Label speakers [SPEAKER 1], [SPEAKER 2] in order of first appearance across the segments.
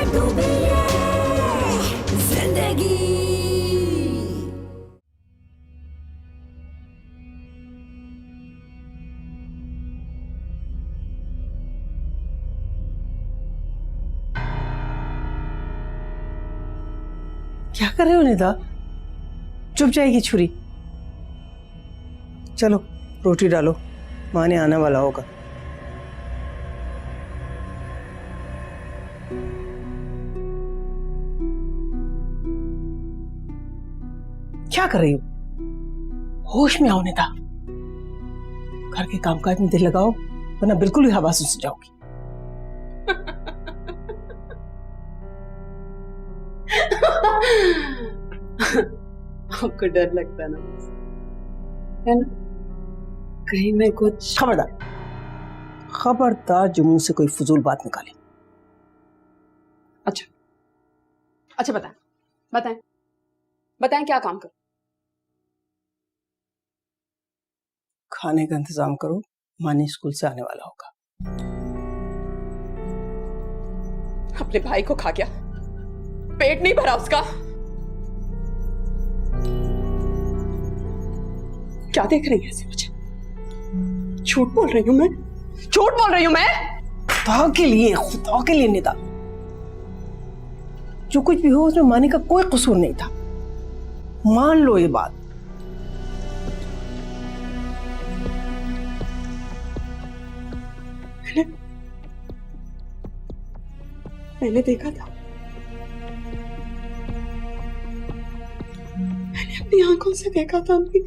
[SPEAKER 1] डूबी ये जिंदगी।
[SPEAKER 2] क्या कर रहे हो निदा? चुप जाएगी छुरी। चलो रोटी डालो, माँ ने आने वाला होगा। क्या कर रही हो? होश में आओ निदा। घर के कामकाज में दिल लगाओ, वरना बिल्कुल ही हवा सुन जाओगी।
[SPEAKER 3] आपको डर लगता ना, है ना? कहीं मैं कुछ।
[SPEAKER 2] खबरदार, खबरदार जो मुंह से कोई फजूल बात निकाले।
[SPEAKER 3] अच्छा अच्छा, बताएं बताएं बताएं, क्या काम कर?
[SPEAKER 2] खाने का इंतजाम करो, मानी स्कूल से आने वाला होगा।
[SPEAKER 3] अपने भाई को खा गया, पेट नहीं भरा उसका। क्या देख रही है ऐसे मुझे? झूठ बोल रही हूं मैं, झूठ बोल रही हूं मैं।
[SPEAKER 2] खुदा के लिए निदा, जो कुछ भी हो उसमें मानी का कोई कसूर नहीं था। मान लो ये बात।
[SPEAKER 3] मैंने देखा था, मैंने अपनी आंखों से देखा था अम्मी।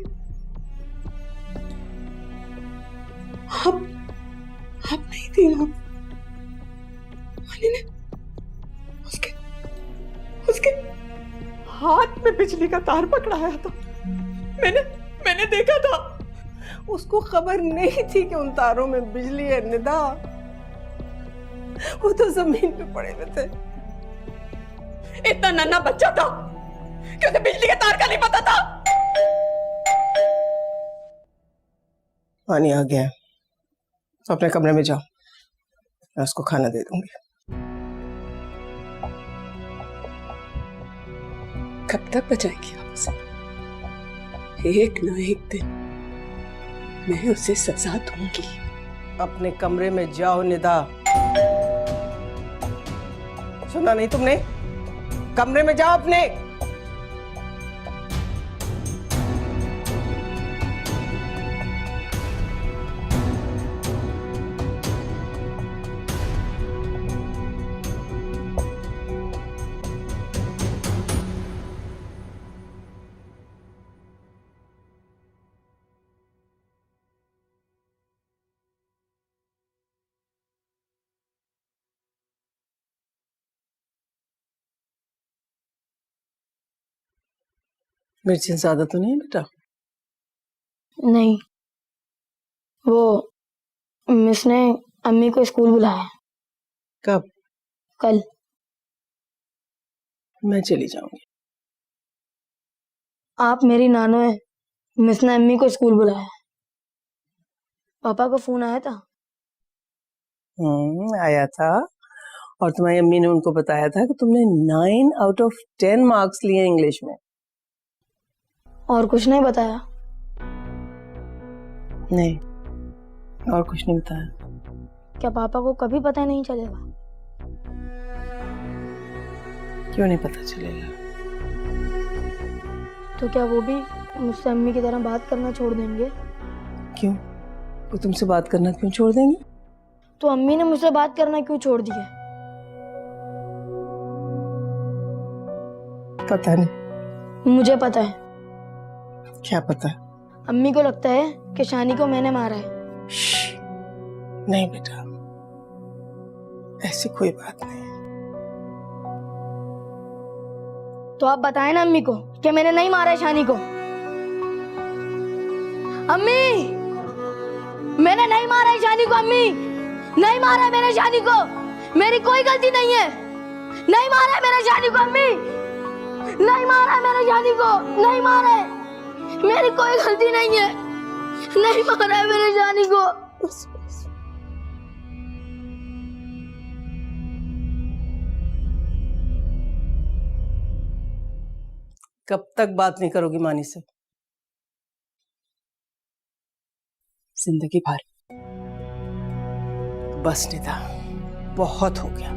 [SPEAKER 3] आप नहीं थी ना? ने उसके उसके हाथ में बिजली का तार पकड़ाया था। मैंने देखा था।
[SPEAKER 2] उसको खबर नहीं थी कि उन तारों में बिजली है निदा। वो तो जमीन पे पड़े हुए थे।
[SPEAKER 3] इतना नन्हा बच्चा था कि उसे बिजली के तार का नहीं पता था।
[SPEAKER 2] पानी आ गया है, तो अपने कमरे में जाओ, मैं उसको खाना दे दूंगी।
[SPEAKER 3] कब तक बचाएंगी आप उसे? एक ना एक दिन मैं उसे सजा दूंगी।
[SPEAKER 2] अपने कमरे में जाओ निदा। सुना नहीं तुमने? कमरे में जाओ अपने। मिर्ची ज्यादा तो नहीं बेटा?
[SPEAKER 4] नहीं, वो मिस ने अम्मी को स्कूल बुलाया है।
[SPEAKER 2] कब?
[SPEAKER 4] कल।
[SPEAKER 2] मैं चली जाऊंगी।
[SPEAKER 4] आप मेरी नानो है, मिस ने अम्मी को स्कूल बुलाया है। पापा को फोन आया था।
[SPEAKER 2] आया था, और तुम्हारी अम्मी ने उनको बताया था कि तुमने 9 आउट ऑफ 10 मार्क्स लिए इंग्लिश में।
[SPEAKER 4] और कुछ नहीं बताया?
[SPEAKER 2] नहीं, और कुछ नहीं बताया।
[SPEAKER 4] क्या पापा को कभी पता नहीं चलेगा?
[SPEAKER 2] क्यों नहीं पता चलेगा?
[SPEAKER 4] तो क्या वो भी मुझसे अम्मी की तरह बात करना छोड़ देंगे?
[SPEAKER 2] क्यों? वो तुमसे बात करना क्यों छोड़ देंगे?
[SPEAKER 4] तो अम्मी ने मुझसे बात करना क्यों छोड़ दी है?
[SPEAKER 2] पता नहीं।
[SPEAKER 4] मुझे पता है।
[SPEAKER 2] क्या पता?
[SPEAKER 4] अम्मी को लगता है कि शानी को मैंने मारा है।
[SPEAKER 2] नहीं बेटा, ऐसी कोई बात नहीं।
[SPEAKER 4] तो आप बताएं ना अम्मी को कि मैंने नहीं मारा है शानी को। अम्मी, मैंने नहीं मारा है शानी को। अम्मी, नहीं मारा है मैंने शानी को। मेरी कोई गलती नहीं है। नहीं मारा है मैंने शानी को। अम्मी, नहीं मारा है मैंने शानी को। नहीं मारा है, मेरी कोई गलती नहीं है। नहीं मारा है मैंने शानी को।
[SPEAKER 2] कब तक बात नहीं करोगी मानी से?
[SPEAKER 3] जिंदगी भर।
[SPEAKER 2] बस निदा, बहुत हो गया।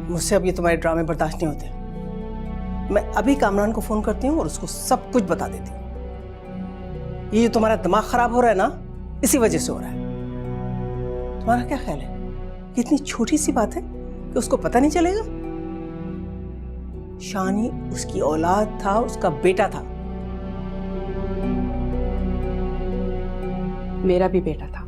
[SPEAKER 2] मुझसे अब ये तुम्हारे ड्रामे बर्दाश्त नहीं होते। मैं अभी कामरान को फोन करती हूँ और उसको सब कुछ बता देती हूँ। ये जो तुम्हारा दिमाग खराब हो रहा है ना, इसी वजह से हो रहा है। तुम्हारा क्या ख्याल है कि इतनी छोटी सी बात है कि उसको पता नहीं चलेगा? शानी उसकी औलाद था, उसका बेटा था।
[SPEAKER 3] मेरा भी बेटा था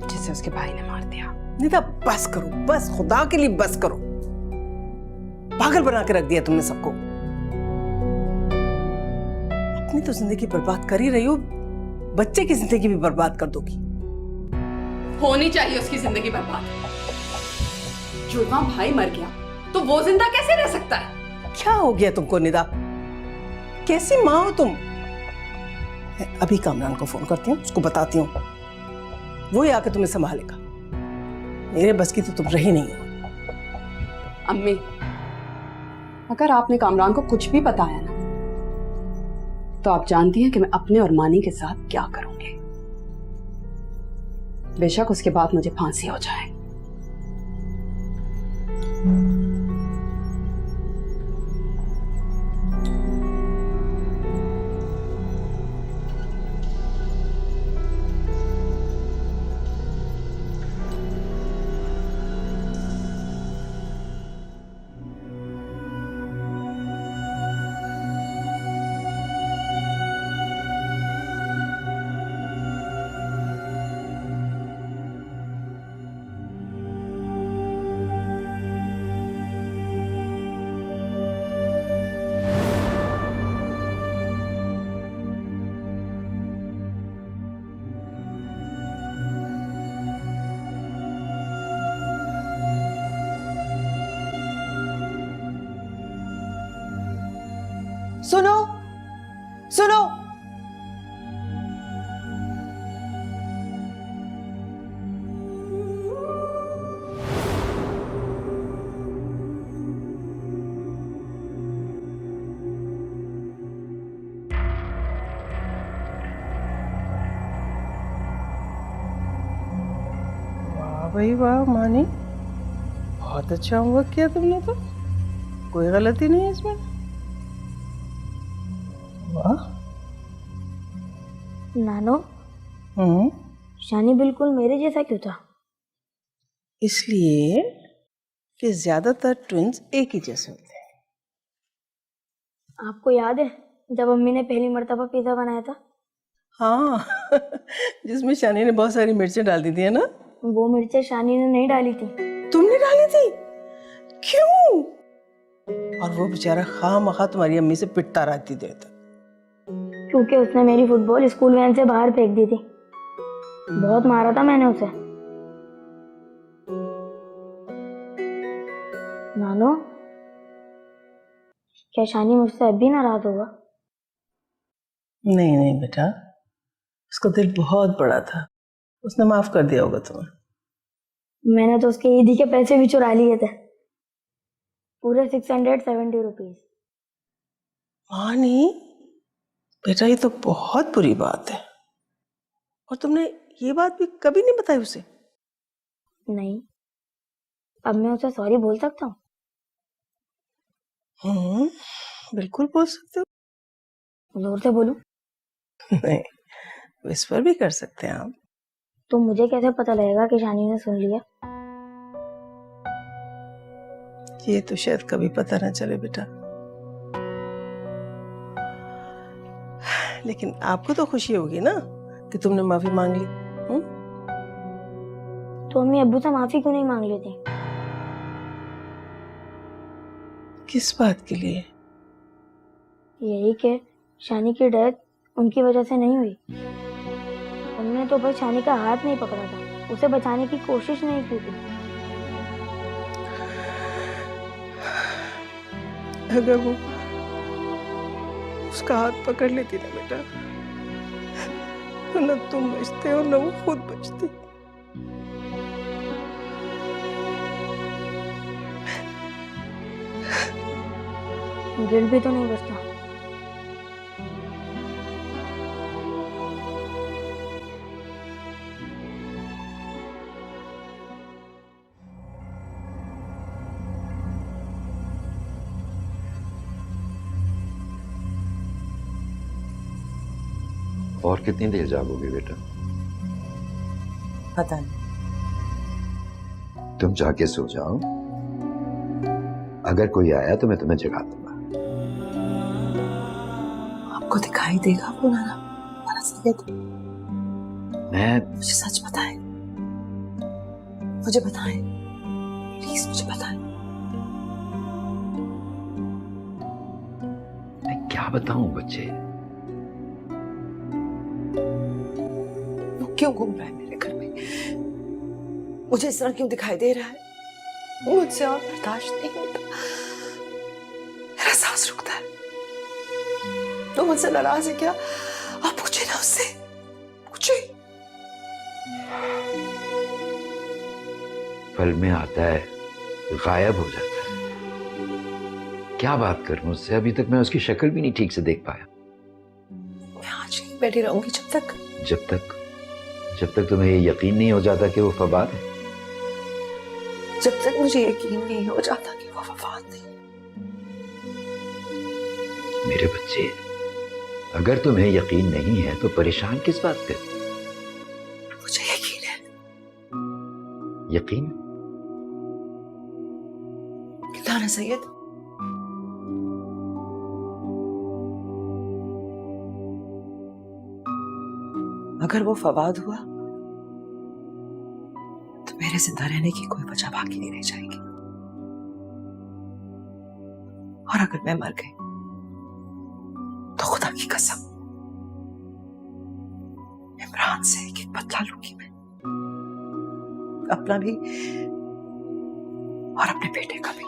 [SPEAKER 3] जिसे उसके भाई ने मार दिया।
[SPEAKER 2] निदा बस करो, बस खुदा के लिए बस करो। पागल बना के रख दिया तुमने सबको। अपनी तो जिंदगी बर्बाद कर ही रही हो, बच्चे की जिंदगी भी बर्बाद कर दोगी।
[SPEAKER 3] होनी चाहिए उसकी जिंदगी बर्बाद। जुड़वा भाई मर गया तो वो जिंदा कैसे रह सकता है?
[SPEAKER 2] क्या हो गया तुमको निदा? कैसी माँ हो तुम? मैं अभी कामरान को फोन करती हूँ, उसको बताती हूँ, वो ही आके तुम्हें संभालेगा। मेरे बस की तो तुम रही नहीं हो।
[SPEAKER 3] अम्मी, अगर आपने कामरान को कुछ भी बताया ना, तो आप जानती हैं कि मैं अपने और मानी के साथ क्या करूंगी। बेशक उसके बाद मुझे फांसी हो जाए।
[SPEAKER 2] सुनो सुनो, वाह भाई वाह मानी, बहुत अच्छा होमवर्क किया तुमने तो। कोई गलती नहीं है इसमें। वाह।
[SPEAKER 4] नानो, शानी बिल्कुल मेरे जैसा क्यों था?
[SPEAKER 2] इसलिए कि ज्यादातर ट्विंस एक ही जैसे होते हैं।
[SPEAKER 4] आपको याद है जब अम्मी ने पहली मर्तबा पिज्जा बनाया था?
[SPEAKER 2] हाँ जिसमें शानी ने बहुत सारी मिर्चें डाल दी थी, है ना?
[SPEAKER 4] वो मिर्चें शानी ने नहीं डाली थी।
[SPEAKER 2] तुमने डाली थी? क्यों? और वो बेचारा खामखा तुम्हारी अम्मी से पिटता रहा इतनी देर तक।
[SPEAKER 4] क्योंकि उसने मेरी फुटबॉल स्कूल वैन से बाहर फेंक दी थी। बहुत मारा था मैंने उसे। नानो, क्या शानी मुझसे अब भी नाराज होगा?
[SPEAKER 2] नहीं नहीं बेटा, उसका दिल बहुत बड़ा था, उसने माफ कर दिया होगा तुम्हें।
[SPEAKER 4] मैंने तो उसके ईदी के पैसे भी चुरा लिए थे, पूरे 670 रुपीज।
[SPEAKER 2] मानी बेटा, ये तो बहुत बुरी बात है। और तुमने ये बात भी कभी नहीं बताई उसे?
[SPEAKER 4] नहीं, अब मैं उसे सॉरी बोल सकता हूँ?
[SPEAKER 2] बिल्कुल बोल सकते हो।
[SPEAKER 4] जोर से बोलूं?
[SPEAKER 2] नहीं, विस्पर भी कर सकते हैं आप।
[SPEAKER 4] तो मुझे कैसे पता लगेगा कि शानी ने सुन लिया?
[SPEAKER 2] ये तो शायद कभी पता ना चले बेटा, लेकिन आपको तो खुशी होगी ना कि तुमने माफी मांग ली।
[SPEAKER 4] तो अम्मी अब्बू से माफी क्यों नहीं मांग लेती?
[SPEAKER 2] किस बात के लिए?
[SPEAKER 4] यही कि शानी की डेथ उनकी वजह से नहीं हुई। उन्होंने तो बस शानी का हाथ नहीं पकड़ा था, उसे बचाने की कोशिश नहीं की थी।
[SPEAKER 2] अगर वो उसका हाथ पकड़ लेती ना बेटा, तो न तुम बचते और न वो खुद बचती।
[SPEAKER 4] गिल्ट भी तो नहीं बचता।
[SPEAKER 1] और कितनी देर जागोगे बेटा?
[SPEAKER 5] पता नहीं।
[SPEAKER 1] तुम जाके सो जाओ, अगर कोई आया तो मैं तुम्हें जगा दूंगा।
[SPEAKER 5] आपको दिखाई देगा वो नाना? नाना सैयद,
[SPEAKER 1] मैं
[SPEAKER 5] मुझे सच बताएं, मुझे बताएं, प्लीज मुझे बताएं।
[SPEAKER 1] क्या बताऊं बच्चे?
[SPEAKER 5] वो क्यों घूम रहा है मेरे घर में? मुझे इस तरह क्यों दिखाई दे रहा है? मुझसे और बर्दाश्त नहीं होता, मेरा सांस रुकता है। तो मुझसे नाराज है क्या? आप पूछे ना उससे, पूछे।
[SPEAKER 1] पल में आता है, गायब हो जाता है। क्या बात करूं उससे? अभी तक मैं उसकी शक्ल भी नहीं ठीक से देख पाया।
[SPEAKER 5] मैं आज ही बैठी रहूंगी
[SPEAKER 1] जब तक तुम्हें ये यकीन नहीं हो जाता कि वो फवाद है।
[SPEAKER 5] जब तक मुझे यकीन नहीं हो जाता कि वो वफात नहीं।
[SPEAKER 1] मेरे बच्चे, अगर तुम्हें यकीन नहीं है तो परेशान किस बात पे?
[SPEAKER 5] मुझे यकीन है।
[SPEAKER 1] यकीन?
[SPEAKER 5] नाना सैयद, अगर वो फवाद हुआ तो मेरे जिंदा रहने की कोई वजह बाकी नहीं रह जाएगी। और अगर मैं मर गई तो खुदा की कसम इमरान से एक एक बदला लूंगी मैं, अपना भी और अपने बेटे का भी।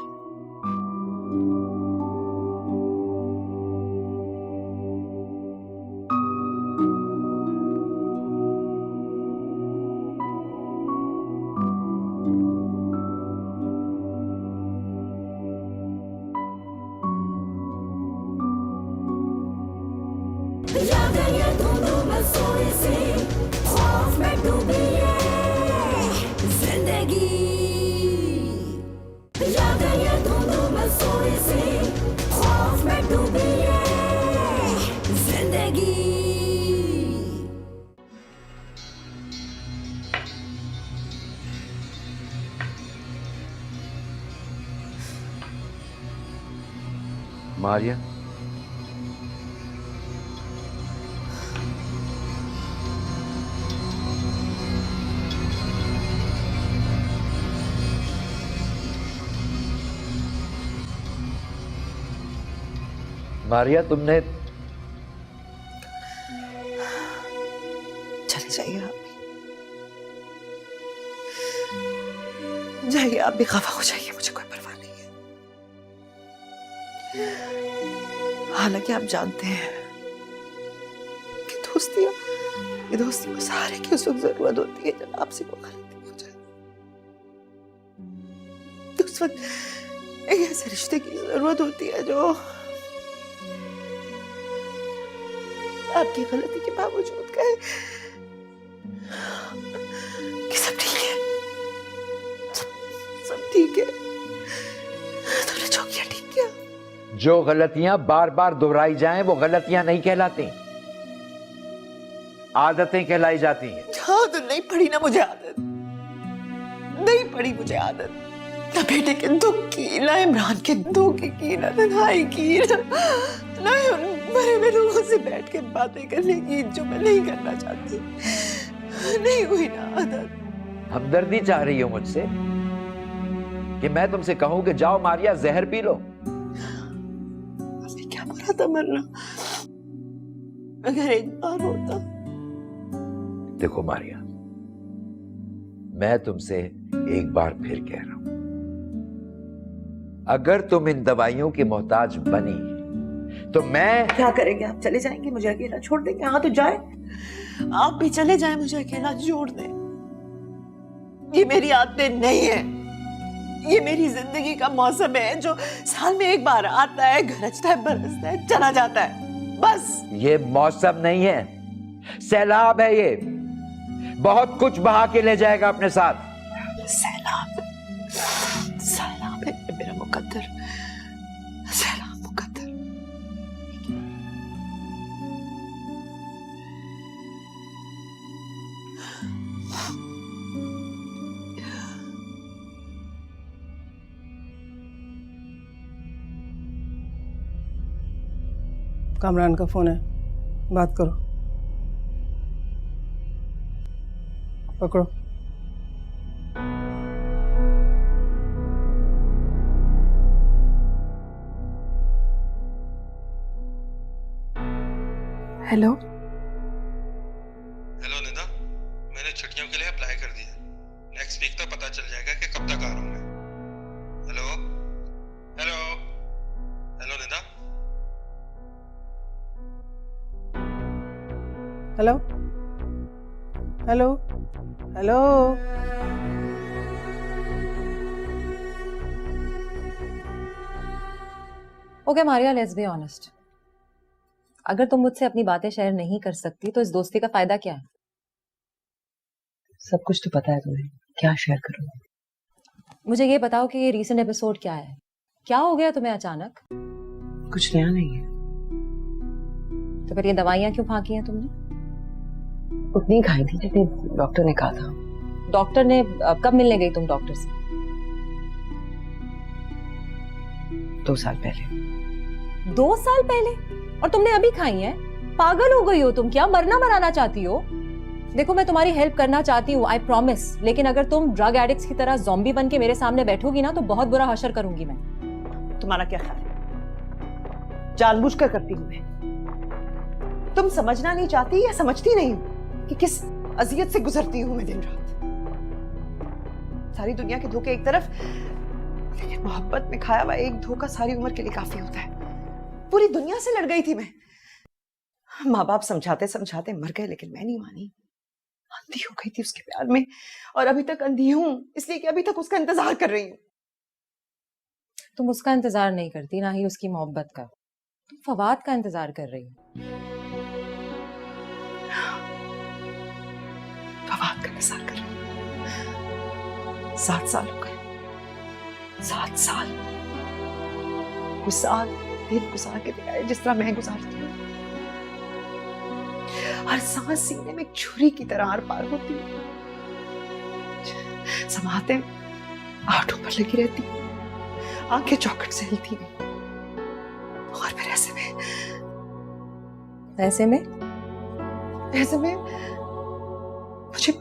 [SPEAKER 1] मारिया, मारिया, तुमने
[SPEAKER 5] चले जाइए आप भी, जाइए आप भी, खफा हो जाइए, मुझे कोई परवाह नहीं है। हालांकि आप जानते हैं कि दोस्ती को सहारे की उस वक्त जरूरत होती है जब आपसे कोई गलती हो जाए। तो उस वक्त एक ऐसे रिश्ते की जरूरत होती है जो आपकी गलती के बावजूद कहे कि सब ठीक है, सब ठीक है, तुमने जो किया ठीक किया।
[SPEAKER 1] जो गलतियां बार बार दोहराई जाएं वो गलतियां नहीं कहलाती, आदतें कहलाई जाती हैं।
[SPEAKER 5] आदत नहीं पड़ी ना मुझे, आदत नहीं पड़ी मुझे, आदत ना बेटे के दुख की, ना इमरान के दुख की, ना तन्हाई की, ना उन मरे हुए लोगों से बैठ के बातें करने की जो मैं नहीं करना चाहती। नहीं हुई ना आदत।
[SPEAKER 1] हमदर्दी चाह रही हो मुझसे कि मैं तुमसे कहूं कि जाओ मारिया जहर पी लो?
[SPEAKER 5] अभी क्या बुरा था मरना, अगर एक बार होता।
[SPEAKER 1] देखो मारिया, मैं तुमसे एक बार फिर कह रहा हूं, अगर तुम इन दवाइयों की मोहताज बनी तो मैं।
[SPEAKER 5] क्या करेंगे आप? चले जाएंगे, मुझे अकेला छोड़ देंगे? हाँ तो जाए, आप भी चले जाए, मुझे अकेला छोड़ दें। ये मेरी आदतें नहीं है, ये मेरी जिंदगी का मौसम है जो साल में एक बार आता है, गरजता है, बरसता है, चला जाता है, बस।
[SPEAKER 1] ये मौसम नहीं है, सैलाब है ये। बहुत कुछ बहा के ले जाएगा अपने साथ।
[SPEAKER 5] सैलाब, सैलाब है मेरा मुकद्दर, सैलाब मुकद्दर।
[SPEAKER 2] कामरान का फोन है, बात करो। पकड़ो।
[SPEAKER 5] हेलो,
[SPEAKER 6] हेलो निदा, मैंने छुट्टियों के लिए अप्लाई कर दिया। नेक्स्ट वीक तक पता चल जाएगा कि कब तक आ रहा हूँ मैं। Hello hello hello Nida.
[SPEAKER 2] Hello hello hello.
[SPEAKER 7] Okay Maria, let's be honest. अगर तुम मुझसे अपनी बातें शेयर नहीं कर सकती तो इस दोस्ती का फायदा क्या है?
[SPEAKER 5] सब कुछ तो पता है तुम्हें, क्या शेयर करूं?
[SPEAKER 7] मुझे ये बताओ कि ये रीसेंट एपिसोड क्या है? क्या हो गया तुम्हें अचानक?
[SPEAKER 5] कुछ नया नहीं है।
[SPEAKER 7] तो फिर ये दवाइयां क्यों फांकी हैं तुमने?
[SPEAKER 5] उतनी खाई थी जितनी डॉक्टर ने कहा था।
[SPEAKER 7] डॉक्टर ने कब मिलने गई तुम डॉक्टर से?
[SPEAKER 5] 2 साल पहले।
[SPEAKER 7] 2 साल पहले? और तुमने अभी खाई हैं? पागल हो गई हो तुम क्या? मरना मराना चाहती हो? देखो मैं तुम्हारी हेल्प करना चाहती हूँ, आई प्रॉमिस, लेकिन अगर तुम ड्रग एडिक्ट्स की तरह ज़ॉम्बी बन के मेरे सामने बैठोगी ना तो बहुत बुरा हशर करूंगी मैं।
[SPEAKER 5] तुम्हारा क्या ख्याल है? जानबूझकर करती हूँ मैं। तुम समझना नहीं चाहती या समझती नहीं कि किस अजियत से गुजरती हूँ मैं दिन रात। सारी दुनिया के धोखे एक तरफ, लेकिन मोहब्बत में खाया हुआ एक धोखा सारी उम्र के लिए काफी होता है। पूरी दुनिया से लड़ गई थी मैं। माँ बाप समझाते समझाते मर गए, लेकिन मैं नहीं मानी। अंधी हो गई थी उसके प्यार में, और अभी तक अंधी हूं इसलिए कि अभी तक उसका इंतजार कर रही हूँ।
[SPEAKER 7] तुम उसका इंतजार नहीं करती, ना ही उसकी मोहब्बत का। तुम फवाद का इंतजार कर रही हो।
[SPEAKER 5] फवाद का इंतजार कर रही हूँ। 7 साल हो गए। 7 साल। कुछ साल दिन गुजार के दिखाए जिस तरह मैं गुजारती हूँ। हर सांस सीने में एक छुरी की तरह आर पार होती है। समाते आंखों पर लगी रहती, आंखें चौखट से हिलती नहीं। और फिर ऐसे में मुझे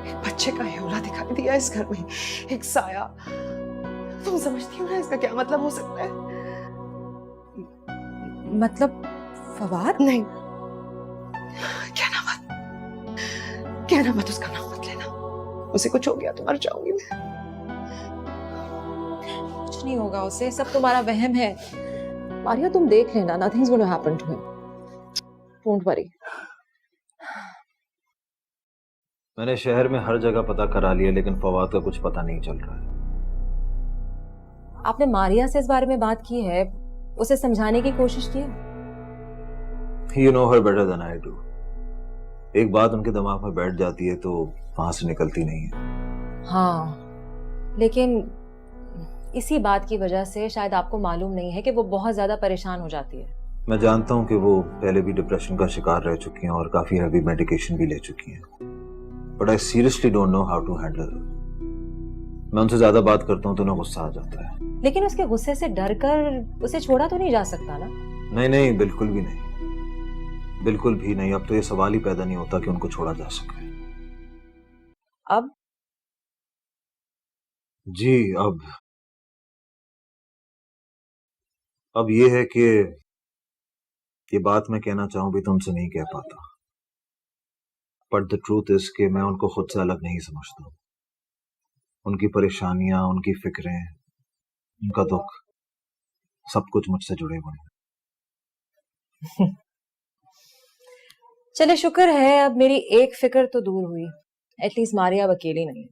[SPEAKER 5] एक बच्चे का ह्योला दिखाई दिया इस घर में, एक साया। तुम समझती हो ना इसका क्या मतलब हो सकता है?
[SPEAKER 7] मतलब फवाद?
[SPEAKER 5] नहीं, कहना मत उसका नाम मत लेना। उसे कुछ हो गया तो मर जाऊंगी मैं।
[SPEAKER 7] कुछ नहीं होगा उसे, सब तुम्हारा वहम है। मारिया तुम देख लेना, nothing's going to happen to him. Don't worry.
[SPEAKER 8] मैंने शहर में हर जगह पता करा लिया, लेकिन फवाद का कुछ पता नहीं चल रहा है।
[SPEAKER 7] आपने मारिया से इस बारे में बात की है? उसे समझाने की कोशिश की है?
[SPEAKER 8] You know her better than I do. एक बात उनके दिमाग में बैठ जाती है तो वहां से निकलती नहीं है।
[SPEAKER 7] हाँ, लेकिन इसी बात की वजह से शायद आपको मालूम नहीं है कि वो बहुत ज्यादा परेशान हो जाती है।
[SPEAKER 8] मैं जानता हूँ कि वो पहले भी डिप्रेशन का शिकार रह चुकी हैं और काफी हैवी मेडिकेशन भी ले चुकी हैं, but I seriously don't know how to handle. मैं उनसे ज्यादा बात करता हूँ तो उन्हें गुस्सा आ जाता है।
[SPEAKER 7] लेकिन उसके गुस्से से डरकर उसे छोड़ा तो नहीं जा सकता ना?
[SPEAKER 8] नहीं नहीं, बिल्कुल भी नहीं, बिल्कुल भी नहीं। अब तो ये सवाल ही पैदा नहीं होता कि उनको छोड़ा जा सके।
[SPEAKER 7] अब
[SPEAKER 8] जी, अब ये है कि ये बात मैं कहना चाहूं भी तो उनसे नहीं कह पाता, बट द ट्रूथ इज कि मैं उनको खुद से अलग नहीं समझता। उनकी परेशानियां, उनकी फिक्रें, उनका दुख, सब कुछ मुझसे जुड़े हुए हैं।
[SPEAKER 7] चले, शुक्र है अब मेरी एक फिक्र तो दूर हुई। एटलीस्ट मारिया अब अकेली नहीं है।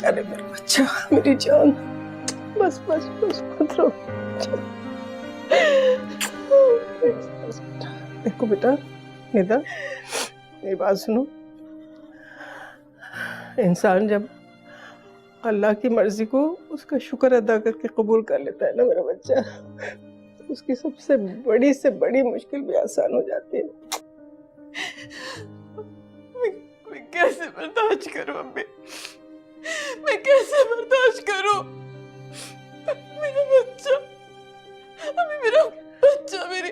[SPEAKER 2] अरे मेरा बच्चा, मेरी जान, बस बस बस मत रो। देखो बेटा, निदा, मेरी बात सुनो। इंसान जब अल्लाह की मर्जी को उसका शुक्र अदा करके कबूल कर लेता है ना मेरा बच्चा, तो उसकी सबसे बड़ी से बड़ी मुश्किल भी आसान हो जाती है।
[SPEAKER 5] मैं कैसे बर्दाश्त करूं अम्मी? मैं कैसे बर्दाश्त करूं? मेरा बच्चा, अभी मेरा बच्चा मेरी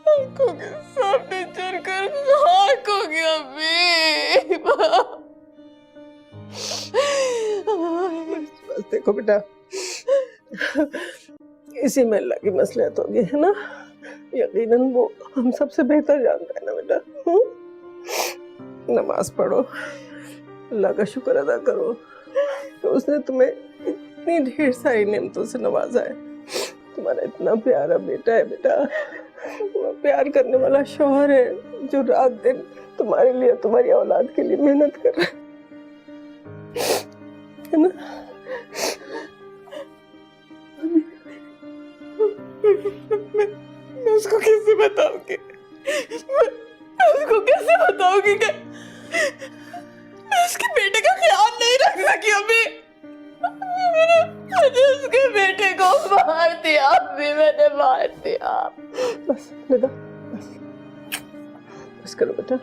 [SPEAKER 5] आंखों के सामने चलकर खाक हो गया अम्मी।
[SPEAKER 2] बस देखो बेटा, इसी में अल्लाह की मसलियत होगी, है ना? यकीनन वो हम सबसे बेहतर जानता है ना बेटा। नमाज पढ़ो, अल्लाह का शुक्र अदा करो तो उसने तुम्हें इतनी ढेर सारी नेमतों से नवाजा है। तुम्हारा इतना प्यारा बेटा है बेटा, वो प्यार करने वाला शौहर है जो रात दिन तुम्हारे लिए, तुम्हारी औलाद के लिए मेहनत कर रहा है ना?
[SPEAKER 5] मैं उसको कैसे बताऊंगी? मैं उसको कैसे बताऊंगी कि मैं उसके बेटे का ख्याल नहीं रख सकी अभी? मैंने उसके बेटे को मार दिया अभी, मैंने मार दिया।
[SPEAKER 2] बस निदा, बस बस करो बेटा।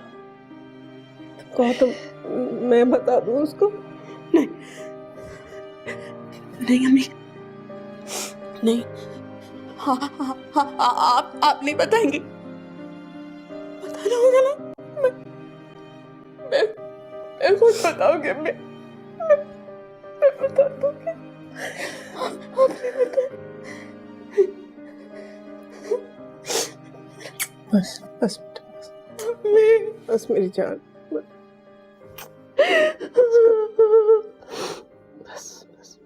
[SPEAKER 2] कहो तो मैं बता दूं उसको?
[SPEAKER 5] नहीं नहीं अम्मी, नहीं। हाँ हाँ हाँ, आप नहीं बताएंगी? बताना होगा ना? मैं खुद बताऊंगी अम्मी, मैं बता दूंगी। आप नहीं बताए?
[SPEAKER 2] बस बस बेटा,
[SPEAKER 5] अम्मी,
[SPEAKER 2] बस मेरी जान, बस बस।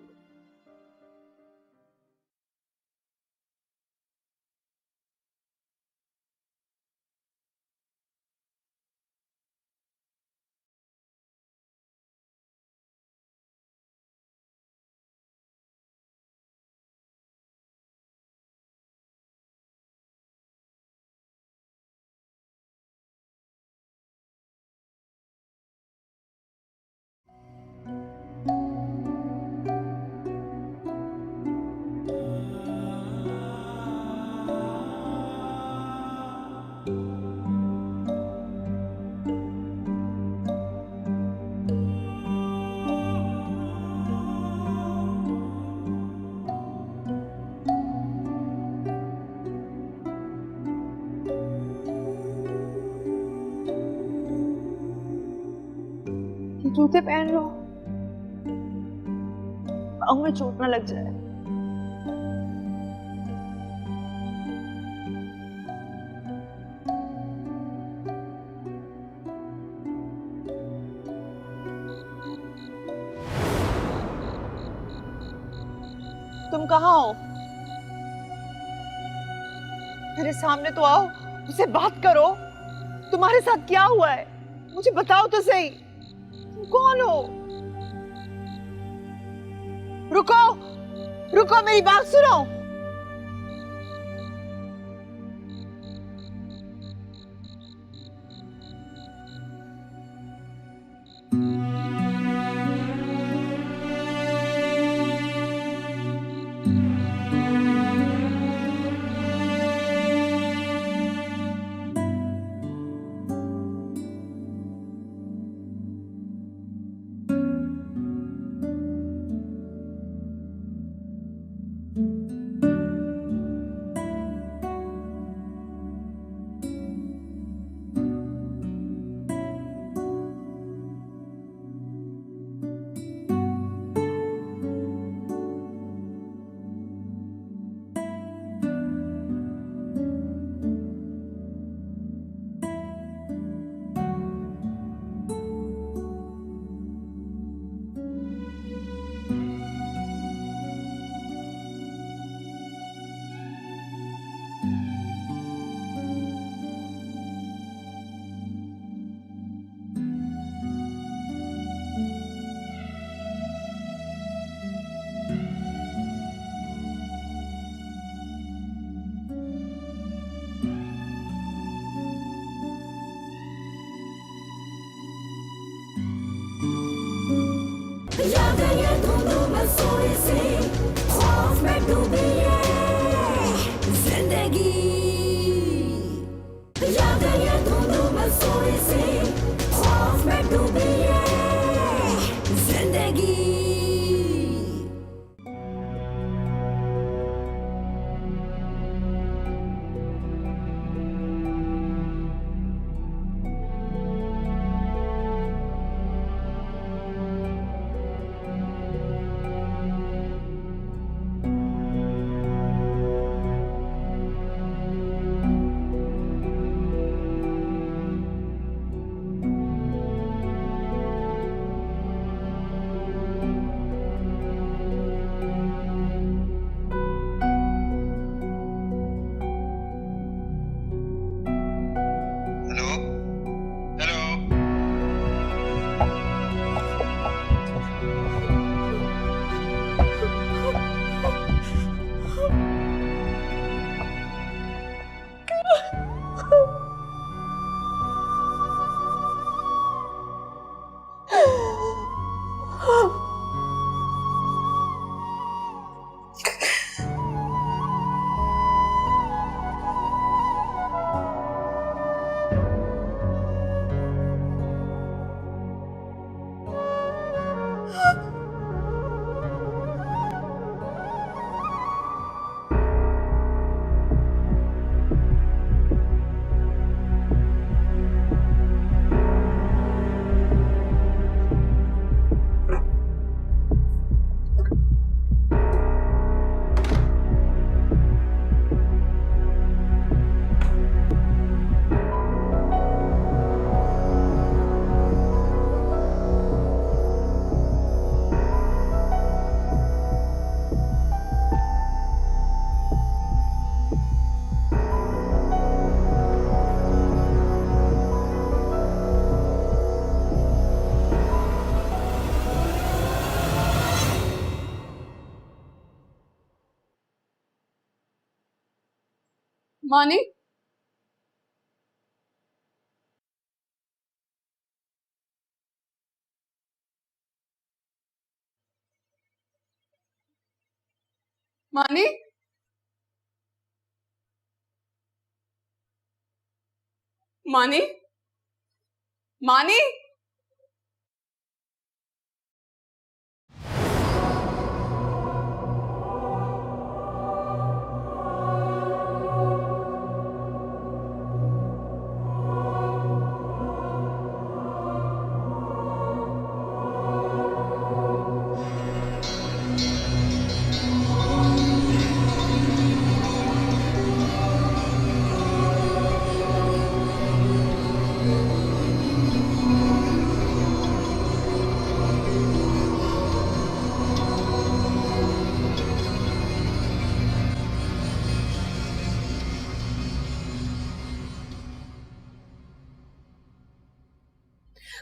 [SPEAKER 5] जूते पहन लो, पाँव में चोट ना लग जाए। तुम कहाँ हो? मेरे सामने तो आओ, मुझसे बात करो। तुम्हारे साथ क्या हुआ है मुझे बताओ तो सही। तुम कौन हो? रुको रुको, मेरी बात सुनो।
[SPEAKER 6] Hello hello.
[SPEAKER 3] मानी, मानी, मानी, मानी।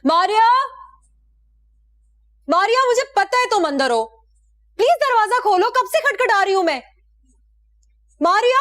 [SPEAKER 7] मारिया, मारिया, मुझे पता है तुम अंदर हो। प्लीज दरवाजा खोलो, कब से खटखटा रही हूं मैं। मारिया,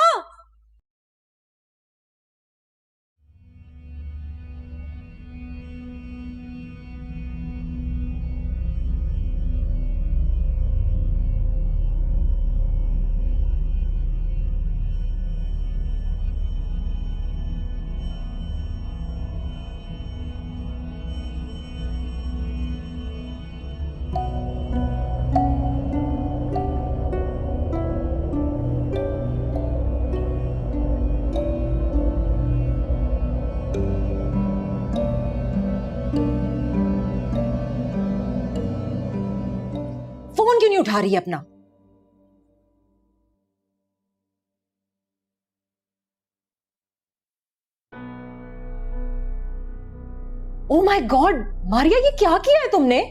[SPEAKER 7] फोन क्यों नहीं उठा रही है अपना? ओ माय गॉड, मारिया, ये क्या किया है तुमने?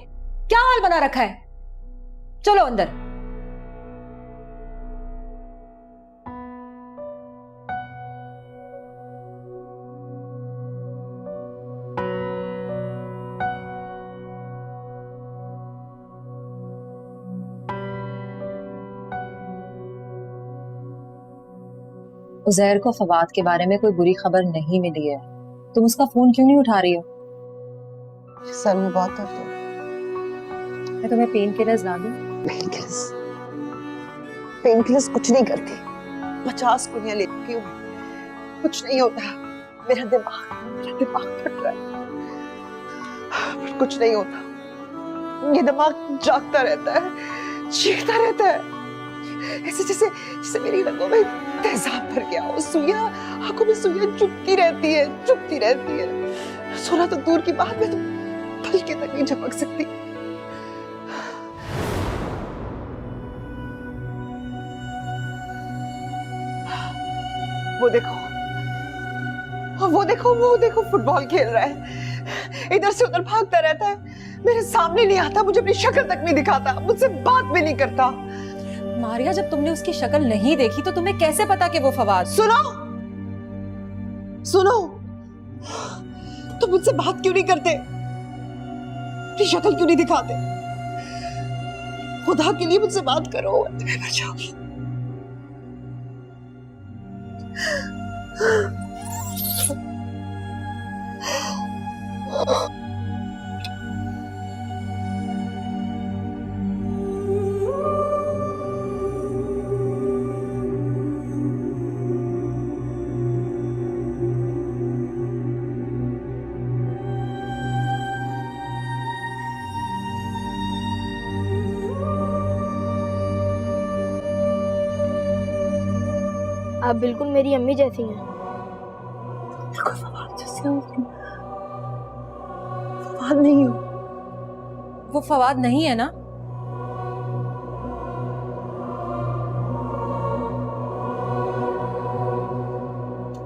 [SPEAKER 7] क्या हाल बना रखा है? चलो अंदर। उज़ैर को फवाद के बारे में कोई बुरी खबर नहीं मिली है। तुम उसका फोन क्यों नहीं उठा रही हो?
[SPEAKER 5] सर में बहुत दर्द हो रहा है।
[SPEAKER 7] मैं तुम्हें पेन किलर्स ला दूं?
[SPEAKER 5] पेन किलर्स कुछ नहीं करती। 50 गोलियां ले चुकी हूँ, कुछ नहीं होता। मेरा दिमाग फट रहा है, पर कुछ नहीं होता। ये दिमाग जागता रहता है, चीखता रहता है, ऐसे जैसे जैसे मेरी रगों में तेजाब भर गया हो। सुइयां, आंखों में सुइयां चुभती रहती है। सोना तो दूर की बात, मैं तो पलके तक नहीं झपक सकती। वो देखो फुटबॉल खेल रहा है, इधर से उधर भागता रहता है, मेरे सामने नहीं आता, मुझे अपनी शक्ल तक नहीं दिखाता, मुझसे बात भी नहीं करता।
[SPEAKER 7] मारिया, जब तुमने उसकी शक्ल नहीं देखी तो तुम्हें कैसे पता कि वो फवाद?
[SPEAKER 5] सुनो, तुम मुझसे बात क्यों नहीं करते, अपनी शक्ल क्यों नहीं दिखाते? खुदा के लिए मुझसे बात करो, मैं मर जाऊंगी।
[SPEAKER 4] आप बिल्कुल मेरी अम्मी जैसी हैं।
[SPEAKER 5] बिल्कुल फवाद जैसी हूँ, फवाद नहीं हूँ।
[SPEAKER 7] वो फवाद नहीं है ना?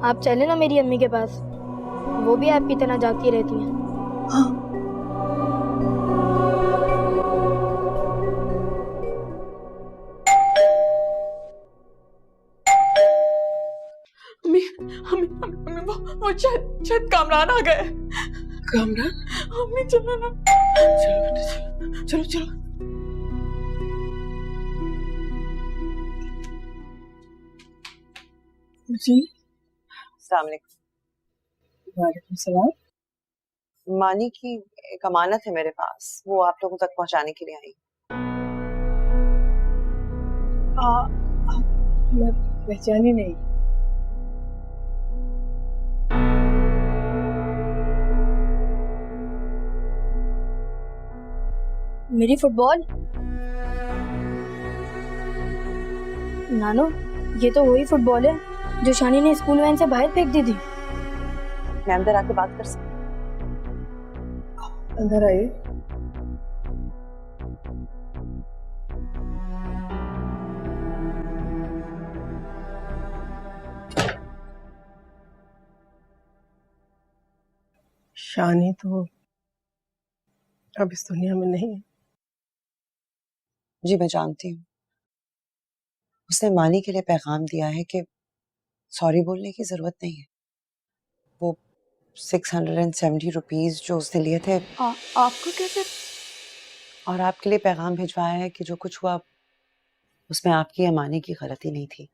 [SPEAKER 4] आप चले ना मेरी अम्मी के पास, वो भी आपकी तरह जागती रहती हैं।
[SPEAKER 5] हाँ। वो शायद कामरान आ गए। कामरान? अम्मी चलो ना, चलो। जी, अस्सलाम वालेकुम। वालेकुम सलाम। मानी की एक अमानत है मेरे पास, वो आप लोगों तक पहुंचाने के लिए आई। मैं पहचानी नहीं।
[SPEAKER 4] मेरी फुटबॉल? नानो, ये तो वही फुटबॉल है जो शानी ने स्कूल वैन से बाहर फेंक दी थी।
[SPEAKER 5] मैं अंदर आके बात कर सकती? अंदर आइए।
[SPEAKER 2] शानी तो अब इस दुनिया में नहीं है।
[SPEAKER 5] जी मैं जानती हूँ, उसने मानी के लिए पैगाम दिया है कि सॉरी बोलने की जरूरत नहीं है। वो 670 रुपीज जो उसने लिए थे
[SPEAKER 3] आपको कैसे?
[SPEAKER 5] और आपके लिए पैगाम भिजवाया है कि जो कुछ हुआ उसमें आपकी या मानी की गलती नहीं थी।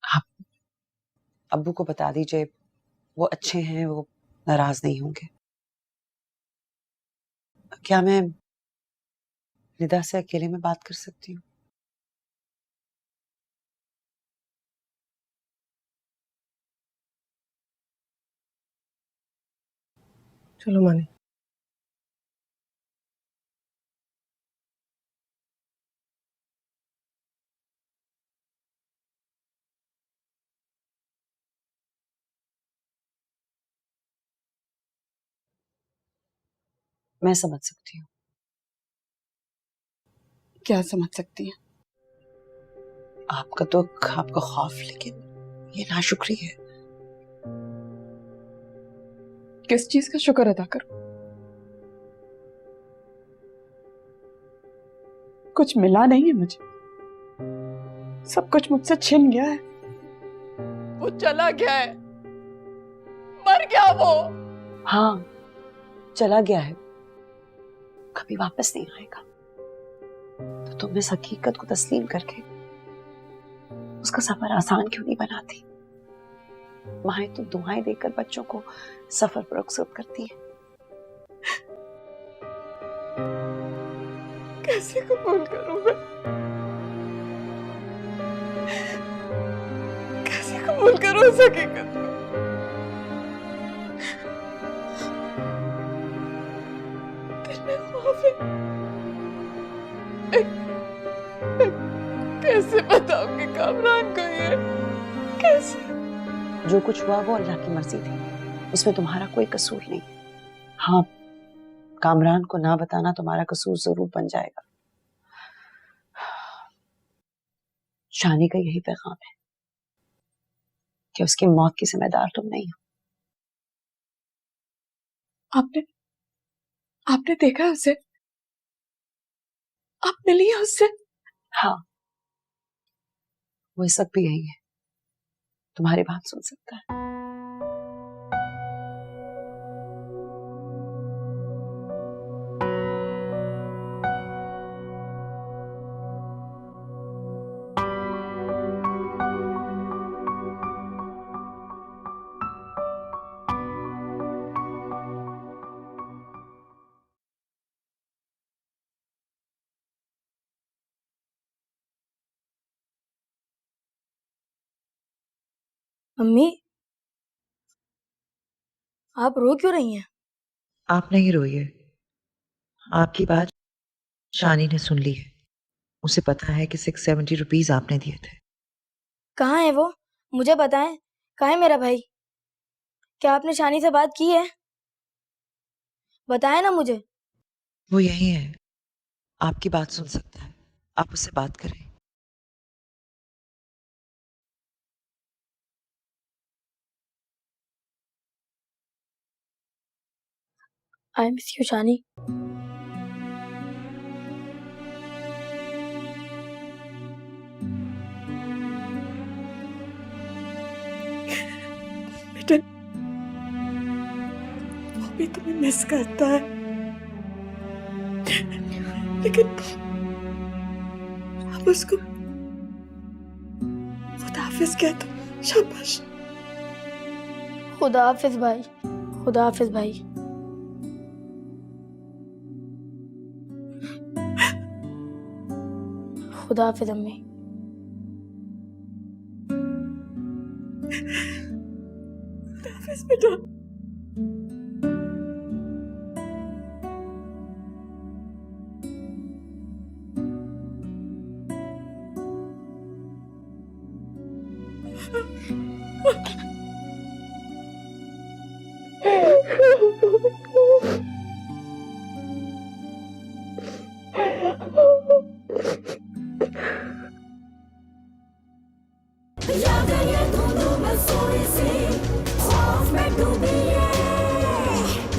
[SPEAKER 5] आप अब्बू को बता दीजिए, वो अच्छे हैं, वो नाराज नहीं होंगे। क्या मैं निदा से अकेले में बात कर सकती हूँ?
[SPEAKER 2] चलो मानी।
[SPEAKER 5] मैं समझ सकती हूँ।
[SPEAKER 3] क्या समझ सकती हैं?
[SPEAKER 5] आपका दुख, आपका खौफ, लेकिन ये नाशुक्री है।
[SPEAKER 3] किस चीज का शुक्र अदा करूं? कुछ मिला नहीं है मुझे, सब कुछ मुझसे छिन गया है। वो चला गया है, मर गया वो।
[SPEAKER 5] हाँ, चला गया है, कभी वापस नहीं आएगा। तो तुम इस हकीकत को तस्लीम करके उसका सफर आसान क्यों नहीं बनाती? माएं तो दुआएं देकर बच्चों को सफर पर रुखसत करती है। कैसे कबूल करूं मैं? कैसे कबूल करूं इस हकीकत को? दिल में खौफ है। मैं कैसे बताऊंगी कामरान को ये? कैसे?
[SPEAKER 9] जो कुछ हुआ वो अल्लाह की मर्जी थी, उसमें तुम्हारा कोई कसूर नहीं है। हाँ, कामरान को ना बताना तुम्हारा कसूर जरूर बन जाएगा। शानी का यही पैगाम है कि उसकी मौत की जिम्मेदार तुम नहीं हो।
[SPEAKER 5] आपने देखा उसे? आप मिली है उससे?
[SPEAKER 9] हाँ, वो इस वक्त भी यही है, तुम्हारी बात सुन सकता है।
[SPEAKER 4] मम्मी, आप रो क्यों रही हैं?
[SPEAKER 9] आप नहीं रोइए, आपकी बात शानी ने सुन ली है। उसे पता है कि 670 रुपीज आपने दिए थे।
[SPEAKER 4] कहाँ है वो? मुझे बताएं, कहाँ है मेरा भाई? क्या आपने शानी से बात की है? बताएं ना मुझे।
[SPEAKER 9] वो यही है, आपकी बात सुन सकता है, आप उससे बात करें।
[SPEAKER 4] आई मिस यू शानी।
[SPEAKER 5] बेटा, वो भी तुम्हें मिस करता है, लेकिन अब उसको खुदा हाफिज कह दो। शाबाश।
[SPEAKER 4] खुदा हाफिज भाई, खुदा हाफिज भाई। खुदा हाफिज अम्मी।
[SPEAKER 5] खुदा हाफिज बेटा।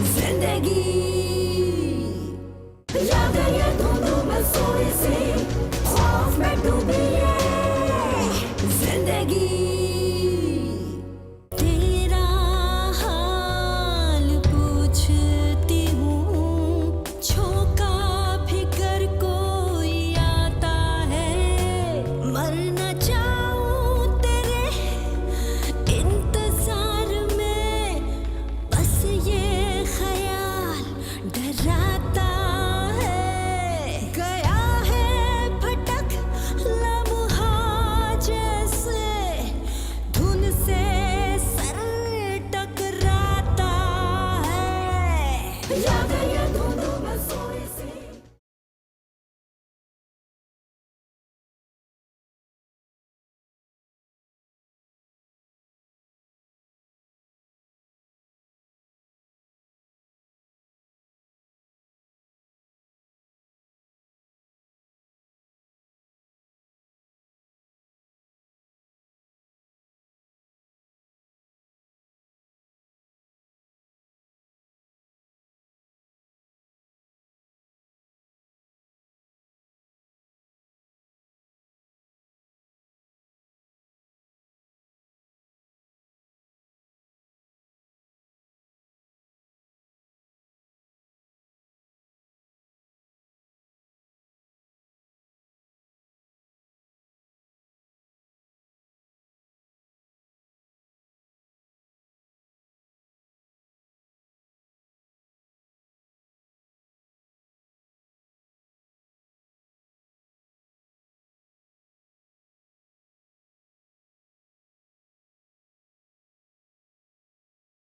[SPEAKER 10] जिंदगी